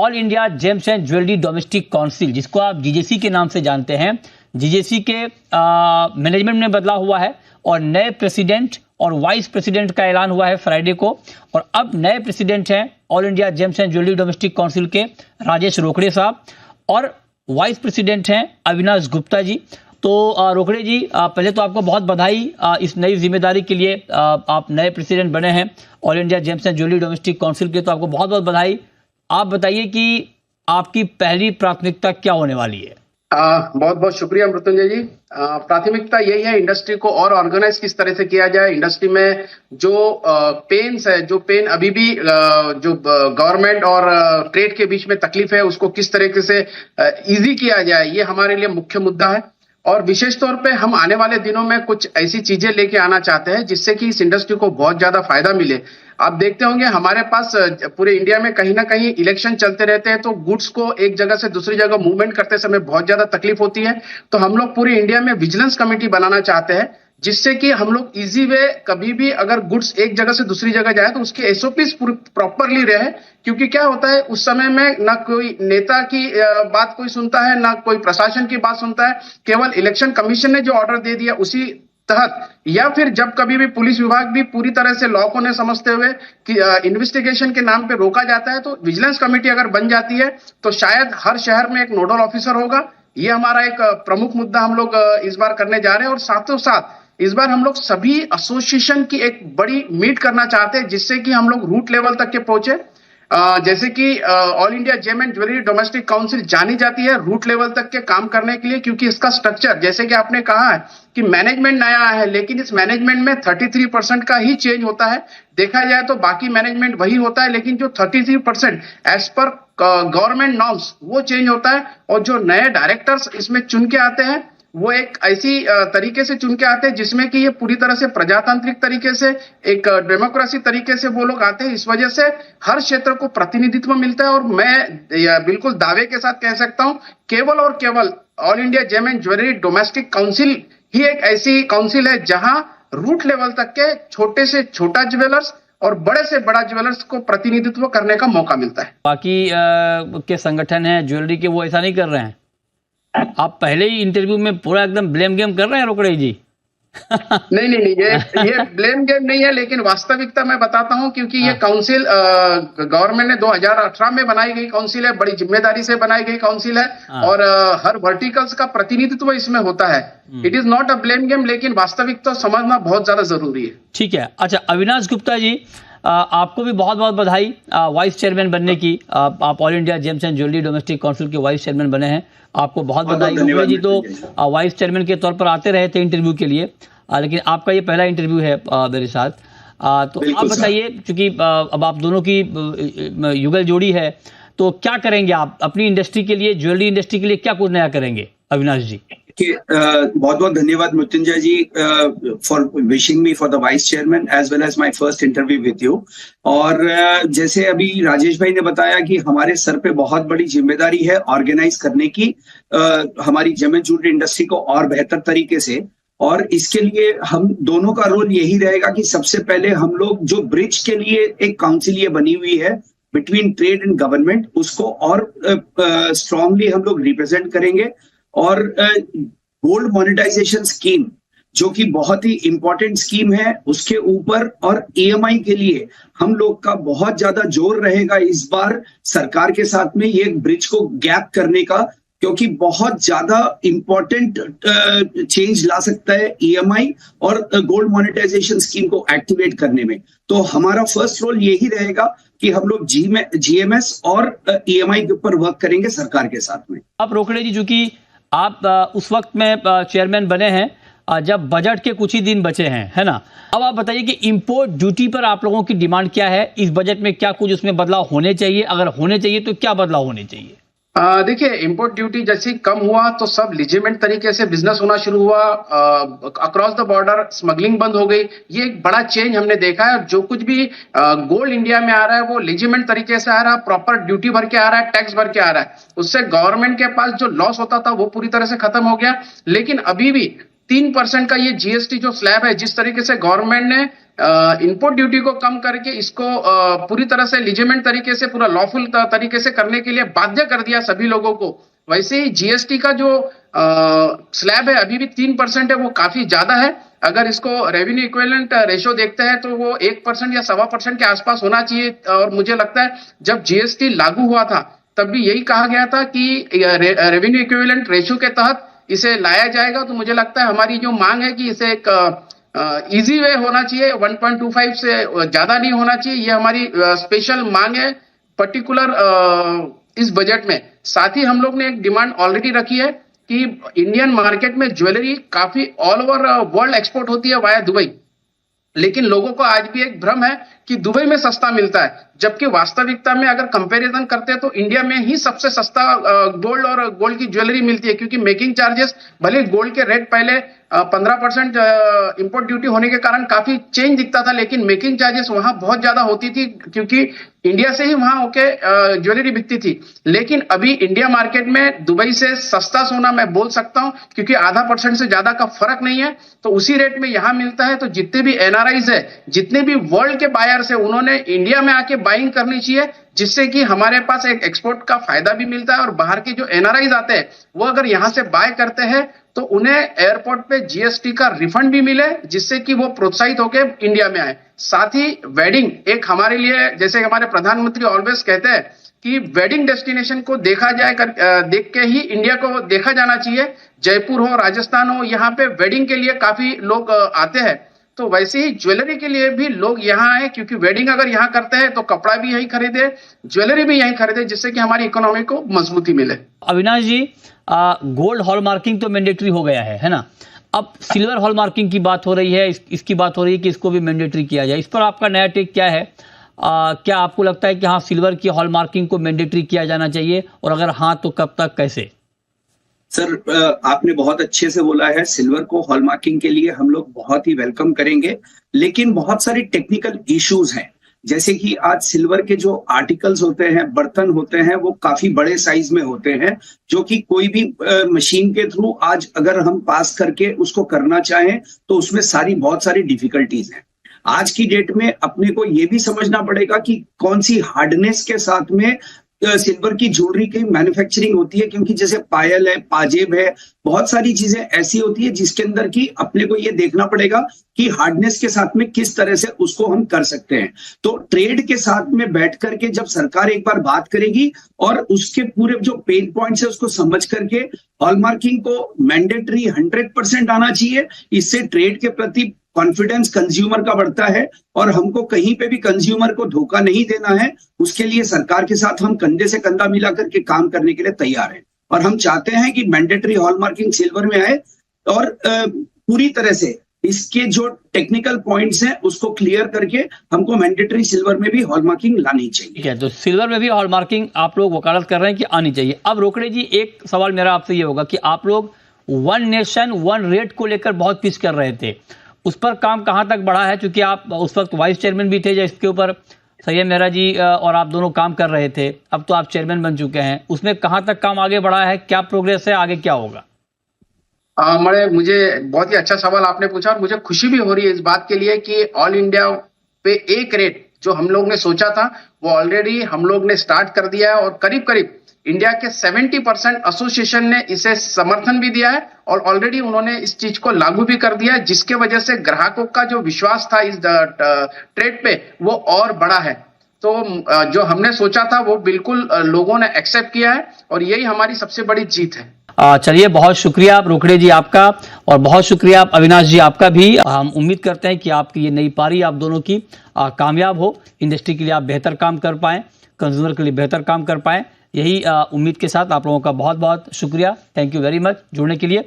All India James and jewellery domestic council, जिसको आप जीजेसी के नाम से जानते हैं, जीजेसी के मैनेजमेंट में बदलाव हुआ है और नए प्रेसिडेंट और वाइस प्रेसिडेंट का ऐलान हुआ है फ्राइडे को। और अब नए प्रेसिडेंट हैं all India James and jewellery domestic council के राजेश रोकड़े साहब, और वाइस प्रेसिडेंट हैं अविनाश गुप्ता जी। तो रोकड़े जी, पहले तो आपको बहुत बधाई इस नई जिम्मेदारी के लिए। आप नए प्रेसिडेंट बने हैं all India James and jewellery domestic council के, तो आपको बहुत बहुत बधाई। आप बताइए कि आपकी पहली प्राथमिकता क्या होने वाली है? बहुत बहुत शुक्रिया मृत्युंजय जी। प्राथमिकता यही है, इंडस्ट्री को और ऑर्गेनाइज किस तरह से किया जाए। इंडस्ट्री में जो पेन्स है, जो पेन अभी भी जो गवर्नमेंट और ट्रेड के बीच में तकलीफ है, उसको किस तरीके से इजी किया जाए, ये हमारे लिए मुख्य मुद्दा है। और विशेष तौर पे हम आने वाले दिनों में कुछ ऐसी चीजें लेके आना चाहते हैं जिससे कि इस इंडस्ट्री को बहुत ज्यादा फायदा मिले। आप देखते होंगे हमारे पास पूरे इंडिया में कहीं ना कहीं इलेक्शन चलते रहते हैं, तो गुड्स को एक जगह से दूसरी जगह मूवमेंट करते समय बहुत ज्यादा तकलीफ होती है। तो हम लोग पूरे इंडिया में विजिलेंस कमेटी बनाना चाहते हैं, जिससे कि हम लोग इजी वे कभी भी अगर गुड्स एक जगह से दूसरी जगह जाए तो उसके एसओपीज प्रॉपरली रहे। क्योंकि क्या होता है, उस समय में ना कोई नेता की बात कोई सुनता है, ना कोई प्रशासन की बात सुनता है। केवल इलेक्शन कमीशन ने जो ऑर्डर दे दिया उसी तहत, या फिर जब कभी भी पुलिस विभाग भी पूरी तरह से लॉ को नहीं समझते हुए कि इन्वेस्टिगेशन के नाम पे रोका जाता है, तो विजिलेंस कमेटी अगर बन जाती है तो शायद हर शहर में एक नोडल ऑफिसर होगा। ये हमारा एक प्रमुख मुद्दा हम लोग इस बार करने जा रहे हैं। और साथों साथ इस बार हम लोग सभी एसोसिएशन की एक बड़ी मीट करना चाहते हैं, जिससे कि हम लोग रूट लेवल तक के पहुंचे। जैसे कि all India gem and jewellery domestic council जानी जाती है रूट लेवल तक के काम करने के लिए, क्योंकि इसका स्ट्रक्चर, जैसे कि आपने कहा है कि मैनेजमेंट नया है, लेकिन इस मैनेजमेंट में 33% का ही चेंज होता है। देखा जाए तो बाकी मैनेजमेंट वही होता है, लेकिन जो 33% एज पर गवर्नमेंट नॉर्म्स वो चेंज होता है। और जो नए डायरेक्टर्स इसमें चुन के आते हैं वो एक ऐसी तरीके से चुन के आते हैं जिसमें कि ये पूरी तरह से प्रजातांत्रिक तरीके से, एक डेमोक्रेसी तरीके से वो लोग आते हैं। इस वजह से हर क्षेत्र को प्रतिनिधित्व मिलता है। और मैं बिल्कुल दावे के साथ कह सकता हूं, केवल और केवल all India gem and jewellery domestic council ही एक ऐसी काउंसिल है जहां रूट लेवल तक के छोटे से छोटा ज्वेलर्स और बड़े से बड़ा ज्वेलर्स को प्रतिनिधित्व करने का मौका मिलता है। बाकी के संगठन है ज्वेलरी के, वो ऐसा नहीं कर रहे हैं। आप पहले ही इंटरव्यू में पूरा एकदम ब्लेम गेम कर रहे हैं रोकड़े जी। नहीं, ये ब्लेम गेम नहीं है, लेकिन वास्तविकता मैं बताता हूं, क्योंकि ये काउंसिल गवर्नमेंट ने 2018 में बनाई गई काउंसिल है, बड़ी जिम्मेदारी से बनाई गई काउंसिल है। और हर वर्टिकल्स का प्रतिनिधित्व इसमें होता है। It is not a blame game, लेकिन वास्तविकता समझना बहुत ज्यादा जरूरी है। ठीक है। अच्छा, अविनाश गुप्ता जी, आपको भी बहुत बहुत बधाई वाइस चेयरमैन बनने की। आप all India James and jewellery domestic council के वाइस चेयरमैन बने हैं, आपको बहुत बधाई। रोकड़े जी तो वाइस चेयरमैन के तौर पर आते रहे थे इंटरव्यू के लिए, लेकिन आपका ये पहला इंटरव्यू है मेरे साथ। तो आप बताइए, क्योंकि अब आप दोनों की युगल जोड़ी है, तो क्या करेंगे आप अपनी इंडस्ट्री के लिए, ज्वेलरी इंडस्ट्री के लिए क्या कुछ नया करेंगे अविनाश जी? बहुत बहुत धन्यवाद Mrityunjay ji for wishing me for the vice chairman as well as my first interview with you. और जैसे अभी राजेश भाई ने बताया कि हमारे सर पे बहुत बड़ी जिम्मेदारी है ऑर्गेनाइज करने की हमारी जेम एंड ज्वेलरी इंडस्ट्री को और बेहतर तरीके से। और इसके लिए हम दोनों का रोल यही रहेगा कि सबसे पहले हम लोग जो ब्रिज के लिए एक काउंसिल ये बनी हुई है बिटवीन ट्रेड एंड गवर्नमेंट, उसको और स्ट्रांगली हम लोग रिप्रेजेंट करेंगे। और गोल्ड मोनेटाइजेशन स्कीम जो कि बहुत ही इंपॉर्टेंट स्कीम है, उसके ऊपर और ईएमआई के लिए हम लोग का बहुत ज्यादा जोर रहेगा इस बार सरकार के साथ में ये ब्रिज को गैप करने का, क्योंकि बहुत ज्यादा इंपॉर्टेंट चेंज ला सकता है ईएमआई और गोल्ड मोनेटाइजेशन स्कीम को एक्टिवेट करने में। तो हमारा फर्स्ट रोल यही रहेगा कि हम लोग जीएमएस और ईएमआई के ऊपर वर्क करेंगे सरकार के साथ में। आप रोकड़े जी, चूंकि आप उस वक्त में चेयरमैन बने हैं जब बजट के कुछ ही दिन बचे हैं, है ना? अब आप बताइए कि इंपोर्ट ड्यूटी पर आप लोगों की डिमांड क्या है? इस बजट में क्या कुछ उसमें बदलाव होने चाहिए? अगर होने चाहिए तो क्या बदलाव होने चाहिए? देखिए, इंपोर्ट ड्यूटी जैसी कम हुआ तो सब लीजिमेंट तरीके से बिजनेस होना शुरू हुआ, अक्रॉस द बॉर्डर स्मगलिंग बंद हो गई। ये एक बड़ा चेंज हमने देखा है। जो कुछ भी गोल्ड इंडिया में आ रहा है वो लीजिमेंट तरीके से आ रहा है, प्रॉपर ड्यूटी भर के आ रहा है, टैक्स भर के आ रहा है। उससे गवर्नमेंट के पास जो लॉस होता था वो पूरी तरह से खत्म हो गया। लेकिन अभी भी 3% का ये जीएसटी जो स्लैब है, जिस तरीके से गवर्नमेंट ने इनपुट ड्यूटी को कम करके इसको पूरी तरह से लीजिटमेट तरीके से, पूरा लॉफुल तरीके से करने के लिए बाध्य कर दिया सभी लोगों को, वैसे ही जीएसटी का जो स्लैब है अभी भी 3% है, वो काफी ज्यादा है। अगर इसको रेवेन्यू इक्विवेलेंट रेशियो देखते हैं तो वो 1% या 1.25% के आसपास होना चाहिए। और मुझे लगता है जब जीएसटी लागू हुआ था तब भी यही कहा गया था कि रेवेन्यू इक्विवेलेंट रेशियो के तहत इसे लाया जाएगा। तो मुझे लगता है हमारी जो मांग है कि इसे एक इजी वे होना चाहिए, 1.25 से ज्यादा नहीं होना चाहिए, ये हमारी स्पेशल मांग है पर्टिकुलर इस बजट में। साथ ही हम लोग ने एक डिमांड ऑलरेडी रखी है कि इंडियन मार्केट में ज्वेलरी काफी ऑल ओवर वर्ल्ड एक्सपोर्ट होती है वाया दुबई, लेकिन लोगों को आज भी एक भ्रम है कि दुबई में सस्ता मिलता है, जबकि वास्तविकता में अगर कंपैरिजन करते हैं तो इंडिया में ही सबसे सस्ता गोल्ड और गोल्ड की ज्वेलरी मिलती है। क्योंकि मेकिंग चार्जेस, भले गोल्ड के रेट पहले 15% इंपोर्ट ड्यूटी होने के कारण काफी चेंज दिखता था, लेकिन मेकिंग चार्जेस वहां बहुत ज्यादा होती थी क्योंकि इंडिया से ही वहां होके ज्वेलरी बिकती थी। लेकिन अभी इंडिया मार्केट में दुबई से सस्ता सोना मैं बोल सकता हूं, क्योंकि 0.5% से ज्यादा का फर्क नहीं है, तो उसी रेट में यहां मिलता है। तो जितने भी एनआरआईज है, जितने भी वर्ल्ड के बायर्स है, उन्होंने इंडिया में आके बाइंग करनी चाहिए, जिससे कि हमारे पास एक एक्सपोर्ट का फायदा भी मिलता है और बाहर के जो एनआरआईज आते हैं वो अगर यहां से बाय करते हैं तो उन्हें एयरपोर्ट पे जीएसटी का रिफंड भी मिले, जिससे कि वो प्रोत्साहित होकर इंडिया में आए। साथ ही वेडिंग एक हमारे लिए, जैसे हमारे प्रधानमंत्री ऑलवेज कहते हैं कि वेडिंग डेस्टिनेशन को देखा जाए देख के ही इंडिया को देखा जाना चाहिए। जयपुर हो, राजस्थान हो, यहाँ पे वेडिंग के लिए काफी लोग आते हैं, तो वैसे ही ज्वेलरी के लिए भी लोग यहाँ आए, क्योंकि वेडिंग अगर यहाँ करते हैं तो कपड़ा भी यहीं खरीदे, ज्वेलरी भी यहीं खरीदे, जिससे कि हमारी इकोनॉमी को मजबूती मिले। अविनाश जी, गोल्ड हॉलमार्किंग तो मैंडेटरी हो गया है ना? अब सिल्वर हॉलमार्किंग की बात हो रही है, इसकी बात हो रही है कि इसको भी मैंडेटरी किया जाए। इस पर आपका नया टेक क्या है? क्या आपको लगता है कि हाँ, सिल्वर की हॉलमार्किंग को मैंडेटरी किया जाना चाहिए, और अगर हाँ तो कब तक, कैसे? सर, आपने बहुत अच्छे से बोला है। सिल्वर को हॉलमार्किंग के लिए हम लोग बहुत ही वेलकम करेंगे, लेकिन बहुत सारी टेक्निकल इश्यूज हैं। जैसे कि आज सिल्वर के जो आर्टिकल्स होते हैं, बर्तन होते हैं, वो काफी बड़े साइज में होते हैं, जो कि कोई भी मशीन के थ्रू आज अगर हम पास करके उसको करना चाहें तो उसमें बहुत सारी डिफिकल्टीज हैं। आज की डेट में अपने को ये भी समझना पड़ेगा कि कौन सी हार्डनेस के साथ में सिल्वर की ज्वेलरी की मैन्युफैक्चरिंग होती है, क्योंकि जैसे पायल है, पाजेब है, बहुत सारी चीजें ऐसी होती है जिसके अंदर की अपने को ये देखना पड़ेगा कि हार्डनेस के साथ में किस तरह से उसको हम कर सकते हैं। तो ट्रेड के साथ में बैठ करके जब सरकार एक बार बात करेगी और उसके पूरे जो पेन पॉइंट्स है उसको समझ करके हॉलमार्किंग को मैंडेटरी 100% आना चाहिए। इससे ट्रेड के प्रति कॉन्फिडेंस कंज्यूमर का बढ़ता है और हमको कहीं पे भी कंज्यूमर को धोखा नहीं देना है। उसके लिए सरकार के साथ हम कंधे से कंधा मिला करके काम करने के लिए तैयार हैं, और हम चाहते हैं कि मैंडेटरी हॉलमार्किंग सिल्वर में आए और पूरी तरह से इसके जो टेक्निकल पॉइंट्स हैं उसको क्लियर करके हमको मैंडेटरी सिल्वर में भी हॉलमार्किंग लानी चाहिए। ठीक है, तो सिल्वर में भी हॉलमार्किंग आप लोग वकालत कर रहे हैं कि आनी चाहिए। अब रोकड़े जी, एक सवाल मेरा आपसे ये होगा कि आप लोग वन नेशन वन रेट को लेकर बहुत पिच कर रहे थे, उस पर काम कहां तक बढ़ा है? क्योंकि आप उस वक्त वाइस चेयरमैन भी थे, जिसके ऊपर सैयद मेहरा जी और आप दोनों काम कर रहे थे। अब तो आप चेयरमैन बन चुके हैं, उसमें कहां तक काम आगे बढ़ा है? क्या प्रोग्रेस है? आगे क्या होगा? मुझे बहुत ही अच्छा सवाल आपने पूछा, और मुझे खुशी भी हो रही है इस बात के लिए कि ऑल इंडिया पे एक रेट जो हम लोग ने सोचा था वो ऑलरेडी हम लोग ने स्टार्ट कर दिया है, और करीब करीब इंडिया के 70% एसोसिएशन ने इसे समर्थन भी दिया है और ऑलरेडी उन्होंने इस चीज को लागू भी कर दिया है, जिसके वजह से ग्राहकों का जो विश्वास था इस ट्रेड पे वो और बड़ा है। तो जो हमने सोचा था वो बिल्कुल लोगों ने एक्सेप्ट किया है, और यही हमारी सबसे बड़ी जीत है। चलिए, बहुत शुक्रिया रोकड़े जी आपका, और बहुत शुक्रिया अविनाश जी आपका भी। हम उम्मीद करते हैं कि आपकी ये नई पारी आप दोनों की कामयाब हो, इंडस्ट्री के लिए आप बेहतर काम कर पाएं, कंज्यूमर के लिए बेहतर काम कर पाएं। यही उम्मीद के साथ आप लोगों का बहुत बहुत शुक्रिया। थैंक यू वेरी मच जुड़ने के लिए।